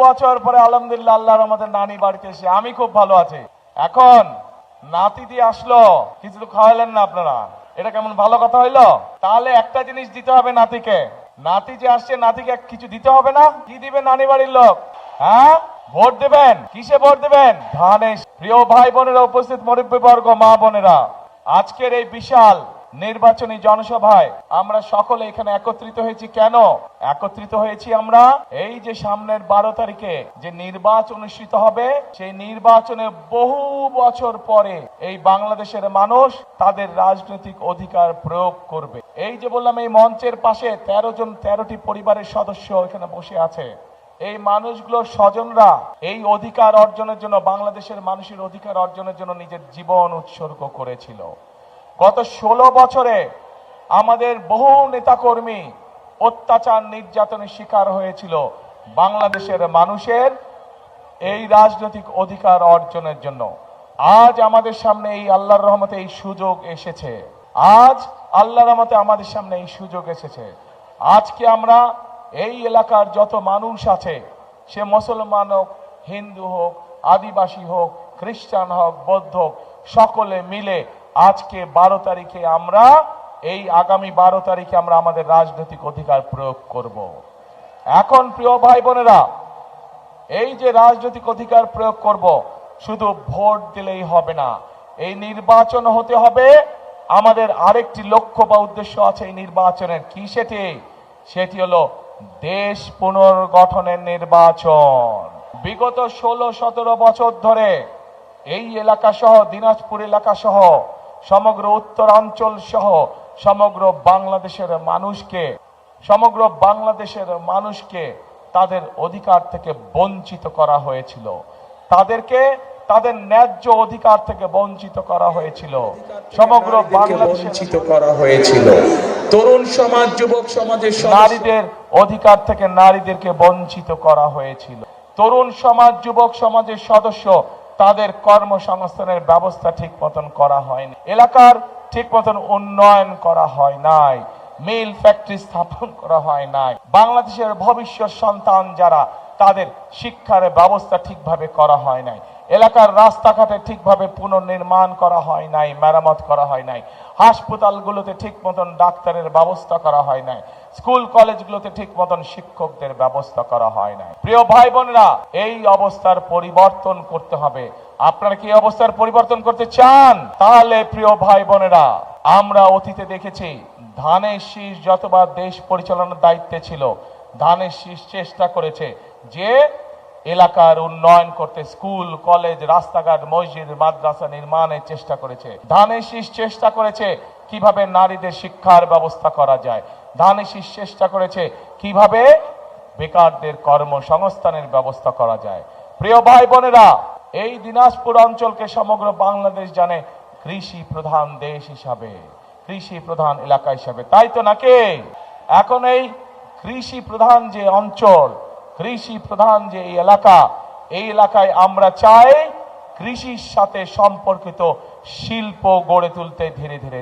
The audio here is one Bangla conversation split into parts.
বছর পরে আলহামদুলিল্লাহ আল্লাহর রহমতে নানি বাড়িতে এসে আমি খুব ভালো আছি। এখন নাতি দিয়ে আসলো, কিছু তো খাওয়ালেন না আপনারা, এটা কেমন ভালো কথা হইলো? তাহলে একটা জিনিস দিতে হবে নাতিকে, নাতি যে আসছে নাতিকে কিছু দিতে হবে না? কি দিবেন নানি বাড়ির লোক? হ্যাঁ, ভোট দেবেন। কিসে ভোট দেবেন? ধানে। প্রিয় ভাই বোনেরা, উপস্থিত মুরব্বীবর্গ, মা বোনেরা, আজকের এই বিশাল নির্বাচনী জনসভায় আমরা সকলে এখানে একত্রিত হয়েছি। কেন একত্রিত হয়েছি? আমরা এই যে সামনের 12 তারিখে যে নির্বাচন অনুষ্ঠিত হবে, সেই নির্বাচনে বহু বছর পরে এই বাংলাদেশের মানুষ তাদের রাজনৈতিক অধিকার প্রয়োগ করবে। এই যে বললাম, এই মঞ্চের পাশে 13টি পরিবারের সদস্য এখানে বসে আছে। এই মানুষগুলোর স্বজনরা এই অধিকার অর্জনের জন্য, বাংলাদেশের মানুষের অধিকার অর্জনের জন্য নিজের জীবন উৎসর্গ করেছিল। গত 16 বছরে আমাদের বহু নেতাকর্মী অত্যাচার নির্যাতনের শিকার হয়েছিল বাংলাদেশের মানুষের এই রাজনৈতিক অধিকার অর্জনের জন্য। আজ আমাদের সামনে এই আল্লাহর রহমতে এই সুযোগ এসেছে। আজ আল্লাহর রহমতে আমাদের সামনে এই সুযোগ এসেছে। আজকে আমরা এই এলাকার যত মানুষ আছে, সে মুসলমান হোক, হিন্দু হোক, আদিবাসী হোক, খ্রিস্টান হোক, বৌদ্ধ হোক, সকলে মিলে আজকে 12 তারিখে আমরা এই আগামী 12 তারিখে আমরা আমাদের রাজনৈতিক অধিকার প্রয়োগ করব। এখন প্রিয় ভাই বোনেরা, এই যে রাজনৈতিক অধিকার প্রয়োগ করব, শুধু ভোট দিলেই হবে না, এই নির্বাচন হতে হবে। আমাদের আরেকটি লক্ষ্য বা উদ্দেশ্য আছে এই নির্বাচনের। কি সেটি? সেটি হলো দেশ পুনর্গঠনের নির্বাচন। বিগত 16-17 বছর ধরে এই এলাকা সহ, দিনাজপুর এলাকা সহ, সমগ্র উত্তরাঞ্চল সহ সমগ্র বাংলাদেশের মানুষকে তাদের অধিকার থেকে বঞ্চিত করা হয়েছিল। তাদেরকে তাদের ন্যায্য অধিকার থেকে বঞ্চিত করা হয়েছিল। সমগ্র বাংলাদেশে বঞ্চিত করা হয়েছিল। তরুণ সমাজ, যুবক সমাজের নারীদের অধিকার থেকে নারীদেরকে বঞ্চিত করা হয়েছিল। তরুণ সমাজ, যুবক সমাজের সদস্য, তাদের কর্মসংস্থানের ব্যবস্থা ঠিক মতন করা হয়নি। এলাকার ঠিক মতন উন্নয়ন করা হয় নাই। মিল ফ্যাক্টরি স্থাপন করা হয় নাই। বাংলাদেশের ভবিষ্যৎ সন্তান যারা, তাদের শিক্ষার ব্যবস্থা ঠিকভাবে করা হয় নাই। এলাকার রাস্তাঘাটে ঠিকভাবে পুনর্নির্মাণ করা হয় নাই, মেরামত করা হয় নাই। হাসপাতালগুলোতে ঠিক মতন ডাক্তারের ব্যবস্থা করা হয় নাই। স্কুল কলেজগুলোতে ঠিক মতন শিক্ষকদের ব্যবস্থা করা হয় নাই। প্রিয় ভাই বোনেরা, এই অবস্থার পরিবর্তন করতে হবে। আপনারা কি অবস্থার পরিবর্তন করতে চান? তাহলে প্রিয় ভাই বোনেরা, আমরা অতীতে দেখেছি ধানের শীষ যতবার দেশ পরিচালনার দায়িত্বে ছিল, ধানের শীষ চেষ্টা করেছে যে এলাকার উন্নয়ন করতে, স্কুল কলেজ, রাস্তাঘাট, মসজিদ, মাদ্রাসা নির্মাণের চেষ্টা করেছে। ধানের শীষ চেষ্টা করেছে কিভাবে নারীদের শিক্ষার ব্যবস্থা করা যায়। ধানের শীষ চেষ্টা করেছে কিভাবে বেকারদের কর্মসংস্থানের ব্যবস্থা করা যায়। প্রিয় ভাই বোনেরা, এই দিনাজপুর অঞ্চলকে সমগ্র বাংলাদেশ জানে কৃষি প্রধান দেশ হিসাবে, কৃষি প্রধান এলাকা হিসাবে, তাই তো নাকি? এখন এই কৃষি প্রধান যে অঞ্চল, কৃষি প্রধান যে এই এলাকায় আমরা চাই কৃষির সাথে সম্পর্কিত শিল্প গড়ে তুলতে ধীরে ধীরে,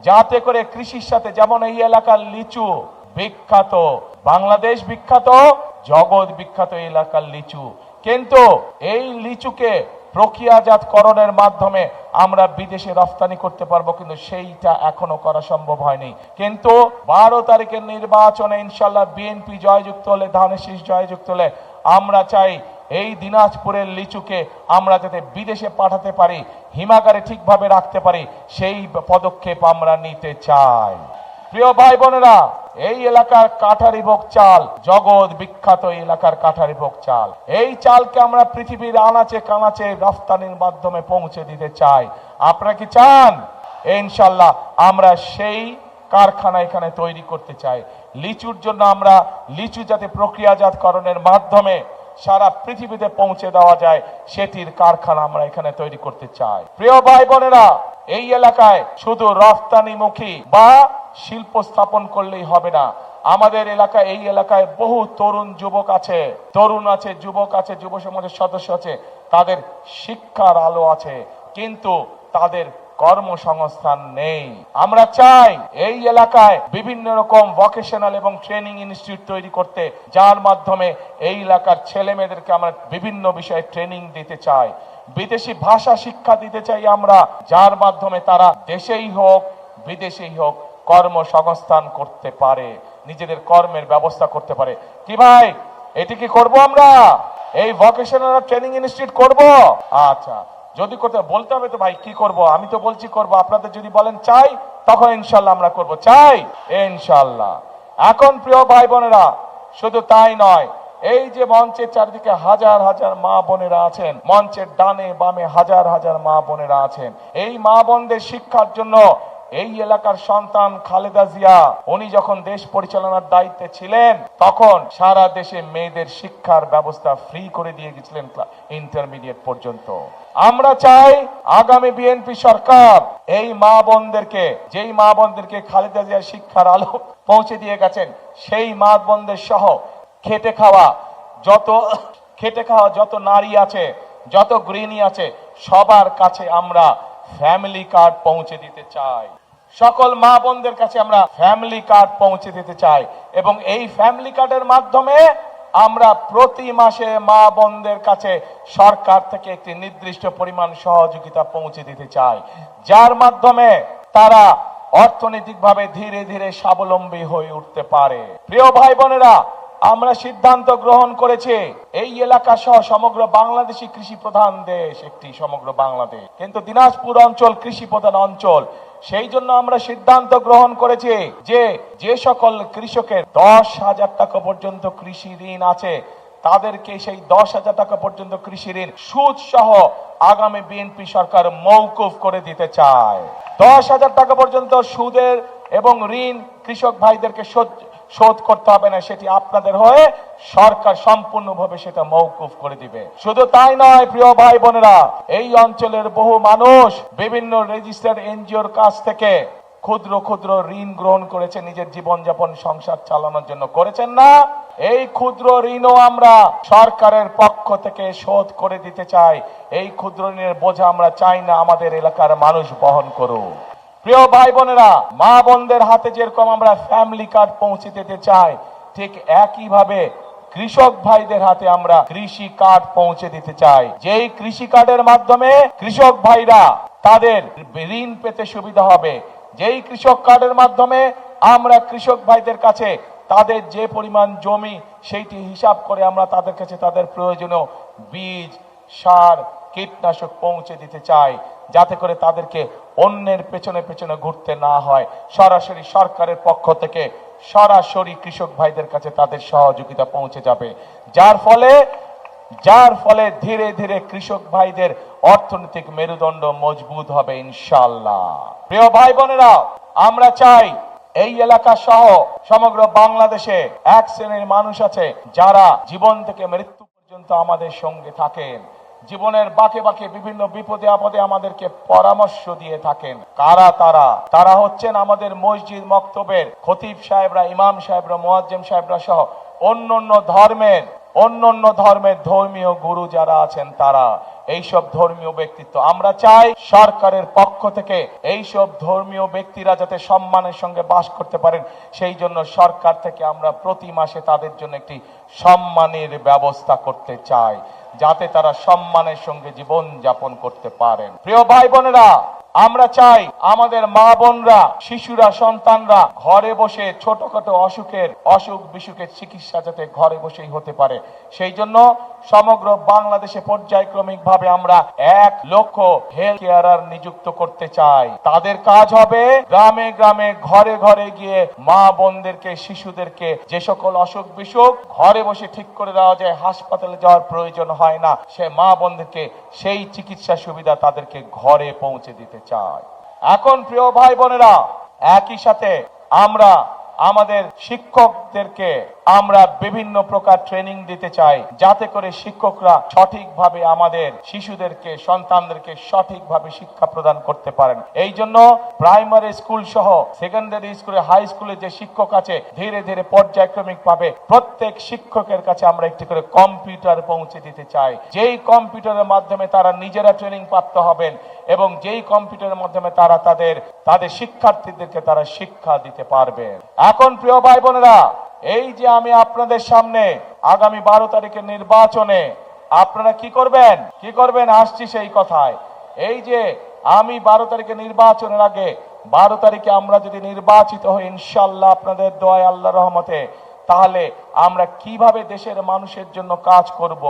যাতে করে কৃষির সাথে, যেমন এই এলাকার লিচু বিখ্যাত, বাংলাদেশ বিখ্যাত, জগৎ বিখ্যাত এই এলাকার লিচু, কিন্তু এই লিচুকে প্রক্রিয়াজাতকরণের মাধ্যমে আমরা বিদেশে রপ্তানি করতে পারবো, কিন্তু সেইটা এখনো করা সম্ভব হয়নি। কিন্তু 12 তারিখের নির্বাচনে ইনশাল্লাহ বিএনপি জয়যুক্ত হলে, ধানের শীষ জয়যুক্ত হলে, আমরা চাই এই দিনাজপুরের লিচুকে আমরা যাতে বিদেশে পাঠাতে পারি, হিমাগারে ঠিকভাবে রাখতে পারি, সেই পদক্ষেপ আমরা নিতে চাই। প্রিয় ভাই বোনেরা, এই এলাকার কাঠারিভোগ চাল, জগৎ বিখ্যাত এলাকার কাঠারিভোগ চাল, এই চালকে আমরা পৃথিবীর আনাচে কানাচে রফতানির মাধ্যমে পৌঁছে দিতে চাই। আপনারা কি চান? ইনশাল্লাহ আমরা সেই কারখানা এখানে তৈরি করতে চাই। লিচুর জন্য আমরা লিচু যাতে প্রক্রিয়াজাতকরণের মাধ্যমে সারা পৃথিবীতে পৌঁছে দেওয়া যায়, সেটির কারখানা আমরা এখানে তৈরি করতে চাই। প্রিয় ভাই বোনেরা, এই এলাকায় শুধু রফতানিমুখী বা শিল্প স্থাপন করলেই হবে না। আমাদের এলাকায়, এই এলাকায় বহু তরুণ যুবক আছে, যুবক আছে, যুব সমাজের সদস্য আছে, তাদের শিক্ষার আলো আছে, কিন্তু তাদের কর্মসংস্থান নেই। আমরা চাই এই এলাকায় বিভিন্ন রকম ভোকেশনাল এবং ট্রেনিং ইনস্টিটিউট তৈরি করতে, যার মাধ্যমে এই এলাকার ছেলে মেয়েদেরকে আমরা বিভিন্ন বিষয়ে ট্রেনিং দিতে চাই। বিদেশি ভাষা শিক্ষা দিতে চাই আমরা, যার মাধ্যমে তারা দেশেই হোক বিদেশেই হোক কর্মসংস্থান করতে পারে, নিজেদের কর্মের ব্যবস্থা করতে পারে। কি ভাই, এটি কি করব আমরা? এই ভোকেশনাল ট্রেনিং ইনস্টিটিউট করব? আচ্ছা, যদি করতে বলতে হবে তো ভাই কি করব? আমি তো বলছি করব, আপনাদের যদি বলেন চাই তখন ইনশাল্লাহ আমরা করব। চাই ইনশাল্লাহ। এখন প্রিয় ভাই বোনেরা, শুধু তাই নয়, এই যে মঞ্চের চারিদিকে হাজার হাজার মা বোনেরা আছেন, মঞ্চের ডানে বামে হাজার হাজার মা বোনেরা আছেন, এই মা বোনদের শিক্ষার জন্য এই এলাকার সন্তান খালেদা জিয়া উনি যখন দেশ পরিচালনার দায়িত্বে ছিলেন তখন সারা দেশে মেয়েদের শিক্ষার ব্যবস্থা ফ্রি করে দিয়ে গেছিলেন ইন্টারমিডিয়েট পর্যন্ত। আমরা চাই আগামী বিএনপি সরকার এই মা বোনদেরকে, যেই মা বোনদেরকে খালেদা জিয়া শিক্ষার আলো পৌঁছে দিয়ে গেছেন, সেই মা বোনদের সহ খেটে খাওয়া যত নারী আছে, যত গৃহিণী আছে, সবার কাছে আমরা ফ্যামিলি কার্ড পৌঁছে দিতে চাই। সকল মা বোনদের কাছে আমরা ফ্যামিলি কার্ড পৌঁছে দিতে চাই এবং এই ফ্যামিলি কার্ডের মাধ্যমে আমরা প্রতি মাসে মা বোনদের কাছে সরকার থেকে একটি নির্দিষ্ট পরিমাণ সহযোগিতা পৌঁছে দিতে চাই, যার মাধ্যমে তারা অর্থনৈতিকভাবে ধীরে ধীরে স্বাবলম্বী হয়ে উঠতে পারে। প্রিয় ভাই বোনেরা, আমরা সিদ্ধান্ত গ্রহণ করেছি এই এলাকা সহ সমগ্র বাংলাদেশী কৃষি প্রধান দেশ একটি, সমগ্র বাংলাদেশ কিন্তু দিনাজপুর অঞ্চল কৃষি প্রধান অঞ্চল। সেই জন্য আমরা সিদ্ধান্ত গ্রহণ করেছি যে সকল কৃষকের 10,000 টাকা পর্যন্ত কৃষি ঋণ আছে তাদেরকে সেই 10,000 টাকা পর্যন্ত কৃষি ঋণ সুদ সহ আগামী বিএনপি সরকার মওকুফ করে দিতে চায়। 10,000 টাকা পর্যন্ত সুদের এবং ঋণ কৃষক ভাইদেরকে শোধ করতে হবে না, সেটি আপনাদের হয়ে সরকার সম্পূর্ণভাবে সেটা মওকুফ করে দিবে। শুধু তাই নয় প্রিয় ভাই বোনেরা, এই অঞ্চলের বহু মানুষ বিভিন্ন রেজিস্টার্ড এনজিওর কাছ থেকে ক্ষুদ্র ক্ষুদ্র ঋণ গ্রহণ করেছে নিজের জীবনযাপন সংসার চালানোর জন্য, করেছেন না? এই ক্ষুদ্র ঋণও আমরা সরকারের পক্ষ থেকে শোধ করে দিতে চাই। এই ক্ষুদ্র ঋণের বোঝা আমরা চাই না আমাদের এলাকার মানুষ বহন করুক। প্রিয় ভাই বোনেরা, মা বোনদের হাতে যেরকম আমরা ফ্যামিলি কার্ড পৌঁছে দিতে চাই, ঠিক একইভাবে কৃষক ভাইদের হাতে আমরা কৃষি কার্ড পৌঁছে দিতে চাই। যেই কৃষি কার্ডের মাধ্যমে কৃষক ভাইরা তাদের ঋণ পেতে সুবিধা হবে। যেই কৃষক কার্ডের মাধ্যমে আমরা কৃষক ভাইদের কাছে তাদের যে পরিমাণ জমি সেইটি হিসাব করে আমরা তাদের কাছে তাদের প্রয়োজনীয় বীজ, সার, কীটনাশক পৌঁছে দিতে চাই, যাতে করে তাদেরকে অন্যের পেছনে পেছনে ঘুরতে না হয়। সরাসরি সরকারের পক্ষ থেকে সরাসরি কৃষক ভাইদের কাছে তাদের সহযোগিতা পৌঁছে যাবে, যার ফলে ধীরে ধীরে কৃষক ভাইদের অর্থনৈতিক মেরুদণ্ড মজবুত হবে ইনশাআল্লাহ। প্রিয় ভাই বোনেরা, আমরা চাই এই এলাকা সহ সমগ্র বাংলাদেশে এক শ্রেণীর মানুষ আছে যারা জীবন থেকে মৃত্যু পর্যন্ত আমাদের সঙ্গে থাকেন, জীবনের বাঁকে বাঁকে বিভিন্ন বিপদে আপদে আমাদেরকে পরামর্শ দিয়ে থাকেন। কারা তারা হচ্ছেন আমাদের মসজিদ মক্তবের খতিব সাহেবরা, ইমাম সাহেবরা, মুয়াজ্জিম সাহেবরা সহ অন্যান্য ধর্মের ধর্মীয় গুরু যারা আছেন, তারা এইসব ধর্মীয় ব্যক্তিত্ব। আমরা চাই সরকারের পক্ষ থেকে এইসব ধর্মীয় ব্যক্তিরা যাতে সম্মানের সঙ্গে বাস করতে পারেন, সেই জন্য সরকার থেকে আমরা প্রতি মাসে তাদের জন্য একটি সম্মানের ব্যবস্থা করতে চাই, যাতে তারা সম্মানের সঙ্গে জীবন যাপন করতে পারেন। প্রিয় ভাই বোনেরা, আমরা চাই আমাদের মা বোনরা, শিশুরা, সন্তানরা ঘরে বসে ছোটখাটো অসুখ বিসুখের চিকিৎসা যাতে ঘরে বসেই হতে পারে, সেই জন্য সমগ্র বাংলাদেশে পর্যায়ক্রমিক ভাবে আমরা 1 লক্ষ হেলথ কেয়ারার নিযুক্ত করতে চাই। তাদের কাজ হবে গ্রামে গ্রামে ঘরে ঘরে গিয়ে মা বোনদেরকে, শিশুদেরকে যে সকল অসুখ বিসুখ ঘরে বসে ঠিক করে দেওয়া যায়, হাসপাতালে যাওয়ার প্রয়োজন হয় না, সে মা বোনদেরকে সেই চিকিৎসা সুবিধা তাদেরকে ঘরে পৌঁছে দিতে চাই। এখন প্রিয় ভাই বোনেরা, একই সাথে আমরা আমাদের শিক্ষকদেরকে আমরা বিভিন্ন প্রকার ট্রেনিং দিতে চাই, যাতে করে শিক্ষকরা সঠিকভাবে আমাদের শিশুদেরকে, সন্তানদেরকে সঠিকভাবে শিক্ষা প্রদান করতে পারেন। এই জন্য প্রাইমারি স্কুল সহ সেকেন্ডারি স্কুলে, হাই স্কুলে যে শিক্ষক আছে, ধীরে ধীরে পর্যায়ক্রমিক ভাবে প্রত্যেক শিক্ষকের কাছে আমরা একটি করে কম্পিউটার পৌঁছে দিতে চাই, যেই কম্পিউটারের মাধ্যমে তারা নিজেরা ট্রেনিং প্রাপ্ত হবেন এবং যেই কম্পিউটারের মাধ্যমে তারা তাদের শিক্ষার্থীদেরকে তারা শিক্ষা দিতে পারবে। এখন প্রিয় ভাই বোনেরা, এই যে আমি আপনাদের সামনে আগামী 12 তারিখের নির্বাচনে আপনারা কি করবেন আসছি সেই কথায়। এই যে আমি 12 তারিখে নির্বাচনের আগে 12 তারিখে আমরা যদি নির্বাচিত হই ইনশাআল্লাহ আপনাদের দোয়ায়, আল্লাহর রহমতে, তাহলে আমরা কিভাবে দেশের মানুষের জন্য কাজ করব,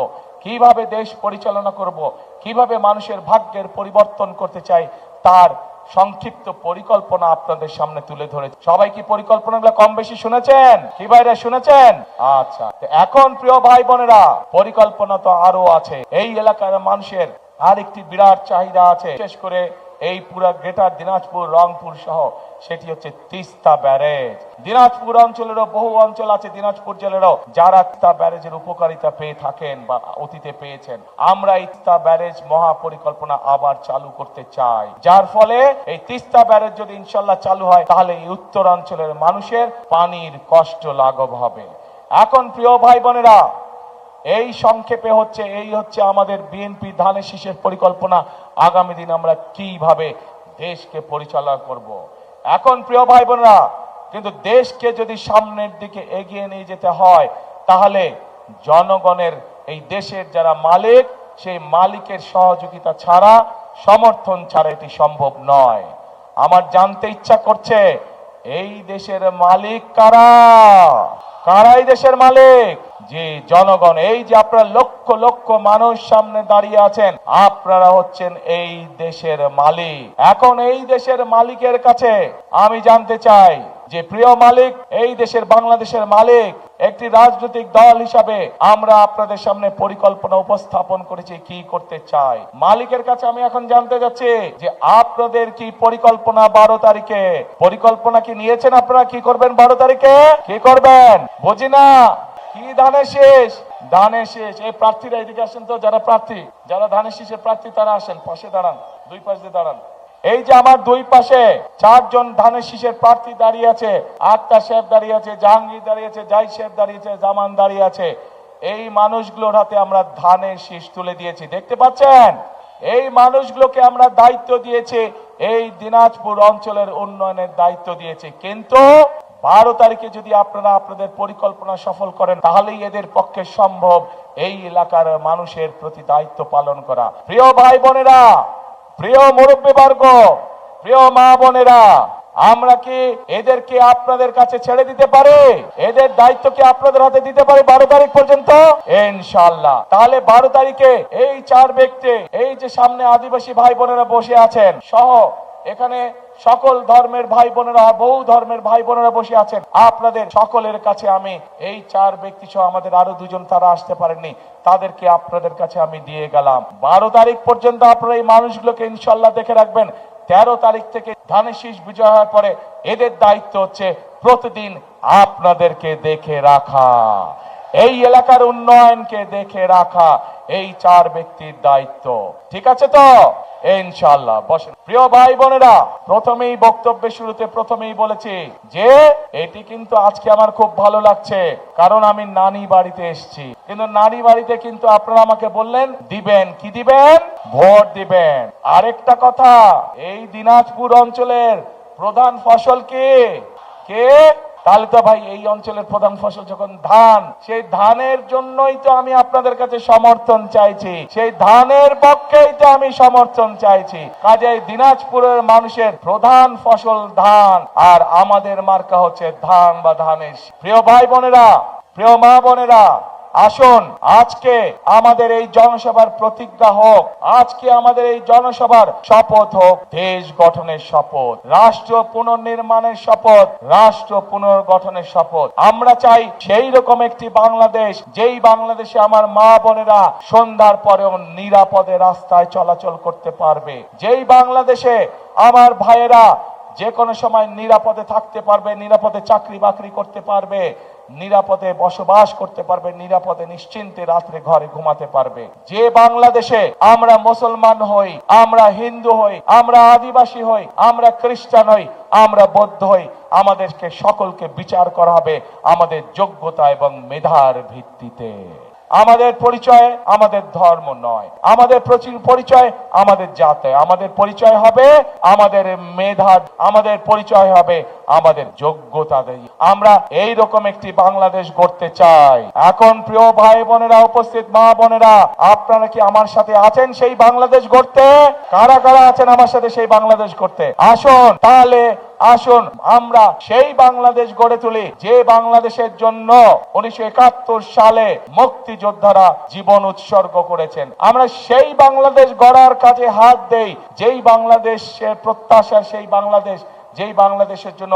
কিভাবে দেশ পরিচালনা করব, কিভাবে মানুষের ভাগ্যের পরিবর্তন করতে চাই, তার সংক্ষিপ্ত পরিকল্পনা আপনাদের সামনে তুলে ধরে। সবাই কি পরিকল্পনাগুলো কম বেশি শুনেছেন? কি ভাইরা শুনেছেন? আচ্ছা, এখন প্রিয় ভাই বোনেরা, পরিকল্পনা তো আরো আছে। এই এলাকার মানুষের আরেকটি বিরাট চাহিদা আছে, বিশেষ করে এই পুরা গ্রেটার দিনাজপুর, রংপুর সহ, সেটি হচ্ছে তিস্তা ব্যারেজ। দিনাজপুর অঞ্চলেরও বহু অঞ্চল আছে, দিনাজপুর জেলারও, যারা তিস্তা ব্যারেজের উপকারিতা পেয়ে থাকেন বা অতীতে পেয়েছেন। আমরা এই তিস্তা ব্যারেজ মহা পরিকল্পনা আবার চালু করতে চাই, যার ফলে এই তিস্তা ব্যারেজ যদি ইনশাল্লাহ চালু হয়, তাহলে এই উত্তরাঞ্চলের মানুষের পানির কষ্ট লাঘব হবে। এখন প্রিয় ভাই বোনেরা, এই সংক্ষেপে এই হচ্ছে আমাদের বিএনপি ধানের শীষের পরিকল্পনা। আগামী দিন আমরা কিভাবে দেশকে পরিচালনা করব। এখন প্রিয় ভাই বোনেরা, কিন্তু দেশকে যদি সামনের দিকে এগিয়ে নিয়ে যেতে হয়, তাহলে জনগণের, এই দেশের যারা মালিক, সেই মালিকের সহযোগিতা ছাড়া, সমর্থন ছাড়া এটি সম্ভব নয়। আমার জানতে ইচ্ছা করছে, এই দেশের মালিক কারা? কারাই দেশের মালিক? যে জনগণ। এই যে আপনারা লক্ষ লক্ষ মানুষ সামনে দাঁড়িয়ে আছেন, আপনারা হচ্ছেন এই দেশের মালিক। এখন এই দেশের মালিকের কাছে আমি জানতে চাই যে, প্রিয় মালিক, এই দেশের বাংলাদেশের মালিক, একটি রাজনৈতিক দল হিসাবে আমরা আপনাদের সামনে পরিকল্পনা উপস্থাপন করেছি কি করতে চাই। মালিকের কাছে আমি এখন জানতে যাচ্ছি যে আপনাদের কি পরিকল্পনা 12 তারিখে? পরিকল্পনা কি নিয়েছেন আপনারা? কি করবেন 12 তারিখে? কি করবেন বুঝি না। কি ধানের শেষ? ধানের শেষ। এই প্রার্থীরা এদিকে আসেন তো, যারা প্রার্থী, যারা ধানের শীষের প্রার্থী, তারা আসেন, পাশে দাঁড়ান, দুই পাশ দিয়ে দাঁড়ান। এই যে আমার দুই পাশে 4 জন ধানের শীষের প্রার্থী দাঁড়িয়ে আছে, আক্তার সাহেব দাঁড়িয়ে আছে, জাহাঙ্গীর দাঁড়িয়ে আছে, জাহিদ সাহেব দাঁড়িয়ে আছে, জামান দাঁড়িয়ে আছে। এই মানুষগুলোর হাতে আমরা ধানের শীষ তুলে দিয়েছি, দেখতে পাচ্ছেন? এই মানুষগুলোকে আমরা দায়িত্ব দিয়েছি, এই দিনাজপুর অঞ্চলের উন্নয়নের দায়িত্ব দিয়েছি। কিন্তু 12 তারিখে যদি আপনারা আপনাদের পরিকল্পনা সফল করেন, তাহলেই এদের পক্ষে সম্ভব এই এলাকার মানুষের প্রতি দায়িত্ব পালন করা। প্রিয় ভাই বোনেরা, প্রিয় মুরব্বীবর্গ, প্রিয় মা বোনেরা, আমরা কি এদেরকে আপনাদের কাছে ছেড়ে দিতে পারি? এদের দায়িত্ব কি আপনাদের হাতে দিতে পারি 12 তারিখ পর্যন্ত? ইনশাআল্লাহ। তাহলে 12 তারিখে এই 4 ব্যক্তি, এই যে সামনে আদিবাসী ভাই বোনেরা বসে আছেন সহ, এখানে সকল ধর্মের ভাই বোনেরা, বহু ধর্মের ভাই বোনেরা বসে আছেন, আপনাদের সকলের কাছে আমি এই 4 ব্যক্তি সহ আমাদের আরো 2 জন তারা আসতে পারেননি, তাদেরকে আপনাদের কাছে আমি দিয়ে গেলাম। 12 তারিখ পর্যন্ত আপনারা এই মানুষগুলোকে ইনশাআল্লাহ দেখে রাখবেন। 13 তারিখ থেকে ধানের শীষ বিজয় হওয়ার পরে এদের দায়িত্ব হচ্ছে প্রতিদিন আপনাদেরকে দেখে রাখা, এই এলাকার উন্নয়নকে দেখে রাখা, এই 4 ব্যক্তির দায়িত্ব। ঠিক আছে তো? ইনশাআল্লাহ। বসেন প্রিয় ভাই বোনেরা, প্রথমেই বক্তব্যের শুরুতে প্রথমেই বলেছি যে এটি কিন্তু আজকে আমার খুব ভালো লাগছে, কারণ আমি নানি বাড়িতে এসেছি। কিন্তু নানি বাড়িতে কিন্তু আপনারা আমাকে বললেন দিবেন, কি দিবেন? ভোট দিবেন। আরেকটা কথা, এই দিনাজপুর অঞ্চলের প্রধান ফসল কি? কে? তাহলে তো ভাই এই অঞ্চলের প্রধান ফসল যখন ধান, সেই ধানের জন্যই তো আমি আপনাদের কাছে সমর্থন চাইছি, সেই ধানের পক্ষেই তো আমি সমর্থন চাইছি। কাজেই দিনাজপুরের মানুষের প্রধান ফসল ধান, আর আমাদের মার্কা হচ্ছে ধান বা ধানের শীষ। প্রিয় ভাই বোনেরা, প্রিয় মা বোনেরা, আসুন আজকে আমাদের এই জনসভার প্রতিজ্ঞা হোক, আজকে আমাদের এই জনসভার শপথ হোক দেশ গঠনের শপথ, রাষ্ট্র পুনর্নির্মাণের শপথ, রাষ্ট্র পুনর্গঠনের শপথ। আমরা চাই সেই রকম একটি বাংলাদেশ, যেই বাংলাদেশে আমার মা বোনেরা সন্ধ্যার পরেও নিরাপদে রাস্তায় চলাচল করতে পারবে, যেই বাংলাদেশে আমার ভাইয়েরা যে কোনো সময় নিরাপদে থাকতে পারবে, নিরাপদে চাকরি বাকরি করতে পারবে, নিরাপদে বসবাস করতে পারবে, নিরাপদে নিশ্চিন্তে রাত্রে ঘরে ঘুমাতে পারবে। যে বাংলাদেশে আমরা মুসলমান হই, আমরা হিন্দু হই, আমরা আদিবাসী হই, আমরা খ্রিস্টান হই, আমরা বৌদ্ধ হই, আমাদেরকে সকলকে বিচার করা হবে আমাদের যোগ্যতা এবং মেধার ভিত্তিতে। আমাদের পরিচয় আমাদের ধর্ম নয়, আমাদের পরিচয় আমাদের জাতি, আমাদের পরিচয় হবে আমাদের মেধা, আমাদের পরিচয় হবে আমাদের যোগ্যতা। আমরা এই রকম একটি বাংলাদেশ গড়তে চাই। এখন প্রিয় ভাই বোনেরা, উপস্থিত মা বোনেরা, আপনারা কি আমার সাথে আছেন সেই বাংলাদেশ গড়তে? কারা কারা আছেন আমার সাথে সেই বাংলাদেশ গড়তে? আসুন তাহলে, আসুন আমরা সেই বাংলাদেশ গড়ে তুলি যে বাংলাদেশের জন্য 1971 সালে মুক্তিযোদ্ধারা জীবন উৎসর্গ করেছেন। আমরা সেই বাংলাদেশ গড়ার কাজে হাত দেই, যেই বাংলাদেশের প্রত্যাশা, সেই বাংলাদেশ, যেই বাংলাদেশের জন্য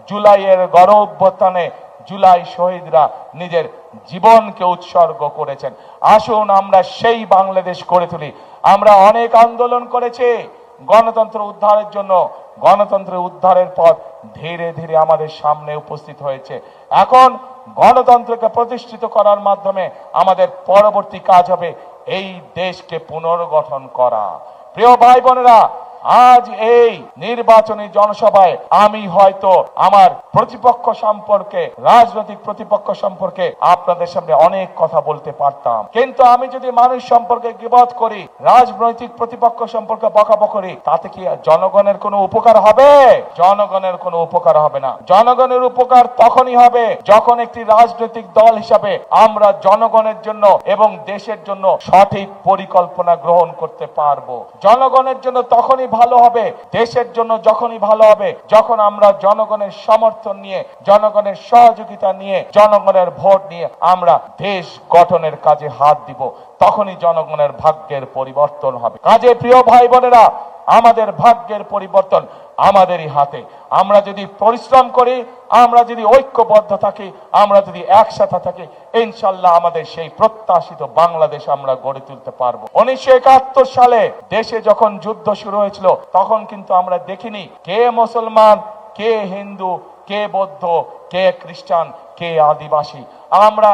জুলাইয়ের গণ অভ্যুত্থানে জুলাই শহীদরা নিজের জীবনকে উৎসর্গ করেছেন। আসুন আমরা সেই বাংলাদেশ গড়ে তুলি। আমরা অনেক আন্দোলন করেছি গণতন্ত্র উদ্ধারের জন্য। গণতন্ত্রের উদ্ধারের পথ ধীরে ধীরে আমাদের সামনে উপস্থিত হয়েছে। এখন গণতন্ত্রকে প্রতিষ্ঠিত করার মাধ্যমে আমাদের পরবর্তী কাজ হবে এই দেশকে পুনর্গঠন করা। প্রিয় ভাই বোনেরা, আজ এই নির্বাচনী জনসভায় আমি হয়তো আমার প্রতিপক্ষ সম্পর্কে, রাজনৈতিক প্রতিপক্ষ সম্পর্কে আপনাদের সামনে অনেক কথা বলতে পারতাম, কিন্তু আমি যদি মানুষ সম্পর্কে গীবত করি, রাজনৈতিক প্রতিপক্ষ সম্পর্কে বকাবকি করি, তাতে কি জনগণের কোনো উপকার হবে? জনগণের কোনো উপকার হবে না। জনগণের উপকার তখনই হবে যখন একটি রাজনৈতিক দল হিসাবে আমরা জনগণের জন্য এবং দেশের জন্য সঠিক পরিকল্পনা গ্রহণ করতে পারবো। জনগণের জন্য তখনই ভালো হবে, দেশের জন্য যখনই ভালো হবে যখন আমরা জনগণের সমর্থন নিয়ে, জনগণের সহযোগিতা নিয়ে, জনগণের ভোট নিয়ে আমরা দেশ গঠনের কাজে হাত দিব। তখনই জনগণের ভাগ্যের পরিবর্তন হবে। কাজে প্রিয় ভাই বোনেরা, আমাদের ভাগ্যের পরিবর্তন আমাদেরই হাতে। আমরা যদি পরিশ্রম করি, আমরা যদি ঐক্যবদ্ধ থাকি, আমরা যদি একসাথে থাকি, ইনশাল্লাহ আমাদের সেই প্রত্যাশিত বাংলাদেশ আমরা গড়ে তুলতে পারবো। 1971 সালে দেশে যখন যুদ্ধ শুরু হয়েছিল, তখন কিন্তু আমরা দেখিনি কে মুসলমান, কে হিন্দু, কে বৌদ্ধ, কে খ্রিস্টান, কে আদিবাসী। আমরা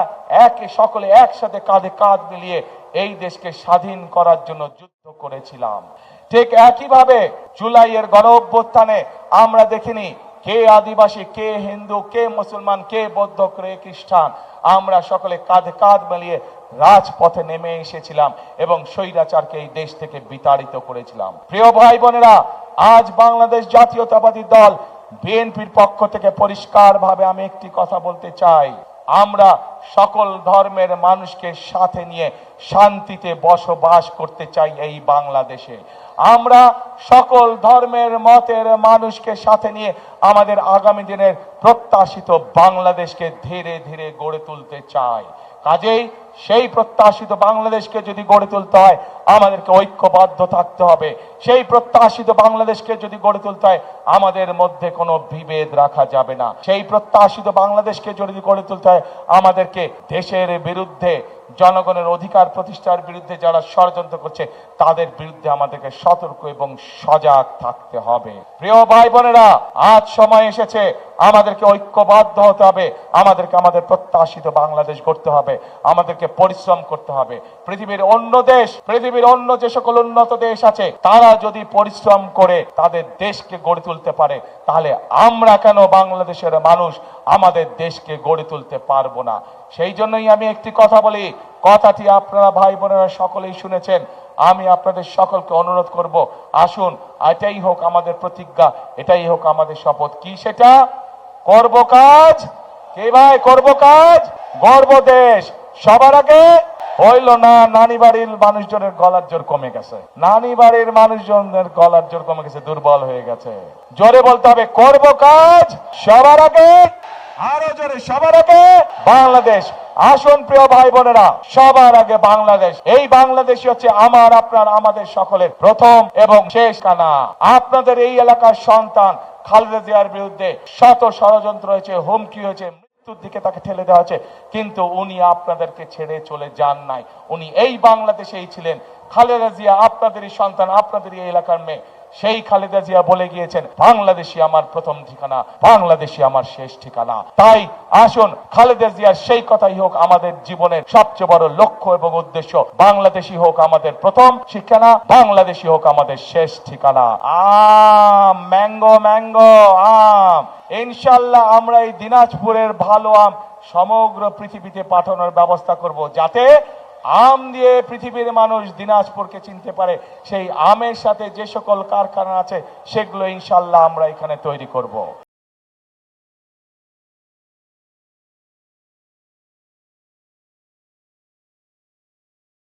সকলে একসাথে কাঁধে কাঁধ মিলিয়ে এই দেশকে স্বাধীন করার জন্য যুদ্ধ করেছিলাম। ঠিক একইভাবে জুলাইয়ের গণ অভ্যুত্থানে আমরা দেখিনি কে আদিবাসী, কে হিন্দু, কে মুসলমান, কে বৌদ্ধ, কে খ্রিস্টান। আমরা সকলে কাঁধে কাঁধ মিলিয়ে রাজপথে নেমে এসেছিলাম এবং স্বৈরাচারকে এই দেশ থেকে বিতাড়িত করেছিলাম। প্রিয় ভাই বোনেরা, আজ বাংলাদেশ জাতীয়তাবাদী দল বিএনপির পক্ষ থেকে পরিষ্কারভাবে আমি একটি কথা বলতে চাই। আমরা সকল ধর্মের মানুষকে সাথে নিয়ে শান্তিতে বসবাস করতে চাই এই বাংলাদেশে। আমরা সকল ধর্মের মতের মানুষকে সাথে নিয়ে আমাদের আগামী দিনের প্রত্যাশিত বাংলাদেশকে ধীরে ধীরে গড়ে তুলতে চাই। কাজেই সেই প্রত্যাশিত বাংলাদেশকে যদি গড়ে তুলতে হয়, আমাদেরকে ঐক্যবদ্ধ থাকতে হবে। সেই প্রত্যাশিত বাংলাদেশকে যদি গড়ে তুলতে হয়, আমাদের মধ্যে কোনো বিভেদ রাখা যাবে না। সেই প্রত্যাশিত বাংলাদেশকে যদি গড়ে তুলতে হয়, আমাদেরকে দেশের বিরুদ্ধে, জনগণের অধিকার প্রতিষ্ঠার বিরুদ্ধে যারা ষড়যন্ত্র করছে, তাদের বিরুদ্ধে আমাদেরকে সতর্ক এবং সজাগ থাকতে হবে। প্রিয় ভাই বোনেরা, আজ সময় এসেছে আমাদেরকে ঐক্যবদ্ধ হতে হবে। আমাদেরকে আমাদের প্রত্যাশিত বাংলাদেশ গড়তে হবে। আমাদেরকে পরিশ্রম করতে হবে। পৃথিবীর অন্য যে সকল উন্নত দেশ আছে, তারা যদি পরিশ্রম করে তাদের দেশকে গড়ে তুলতে পারে, তাহলে আমরা কেন বাংলাদেশের মানুষ আমাদের দেশকে গড়ে তুলতে পারবো না? সেই জন্যই আমি একটি কথা বলি, কথাটি আপনারা ভাই বোনেরা সকলেই শুনেছেন। আমি আপনাদের সকলকে অনুরোধ করব, আসুন এটাই হোক আমাদের প্রতিজ্ঞা, এটাই হোক আমাদের শপথ। কি সেটা? করব কাজ। কে ভাই? করব কাজ, গর্ব দেশ। সবার আগে হইল না, নানি বাড়ির মানুষজনের গলার জোর কমে গেছে। নানি বাড়ির মানুষজনের গলার জোর কমে গেছে, দুর্বল হয়ে গেছে। জোরে বলতে হবে, করব কাজ সবার আগে। আরো জোরে, সবার আগে বাংলাদেশ। আসুন প্রিয় ভাই বোনেরা, সবার আগে বাংলাদেশ। এই বাংলাদেশই হচ্ছে আমার, আপনার, আমাদের সকলের প্রথম এবং শেষ কানা। আপনাদের এই এলাকার সন্তান খালেদা জিয়ার বিরুদ্ধে শত ষড়যন্ত্র হয়েছে, হুমকি হয়েছে, মৃত্যুর দিকে তাকে ঠেলে দেওয়া হয়েছে, কিন্তু উনি আপনাদেরকে ছেড়ে চলে যান নাই। উনি এই বাংলাদেশেই ছিলেন। খালেদা জিয়া আপনাদেরই সন্তান, আপনাদেরই এই এলাকার মেয়ে। সেই খালেদা জিয়া বলে গিয়েছেন, বাংলাদেশই আমার প্রথম ঠিকানা, বাংলাদেশই আমার শেষ ঠিকানা। তাই আসুন খালেদা জিয়ার সেই কথাই হোক আমাদের জীবনের সবচেয়ে বড় লক্ষ্য এবং উদ্দেশ্য। বাংলাদেশই হোক আমাদের প্রথম ঠিকানা, বাংলাদেশই হোক আমাদের শেষ ঠিকানা। আম ম্যাঙ্গো ম্যাঙ্গো আম, ইনশাআল্লাহ আমরা এই দিনাজপুরের ভালো আম সমগ্র পৃথিবীতে পাঠানোর ব্যবস্থা করব, যাতে আম দিয়ে পৃথিবীর মানুষ দিনাজপুরকে চিনতে পারে। সেই আমের সাথে যে সকল কারখানা আছে সেগুলো ইনশাআল্লাহ আমরা এখানে তৈরি করব।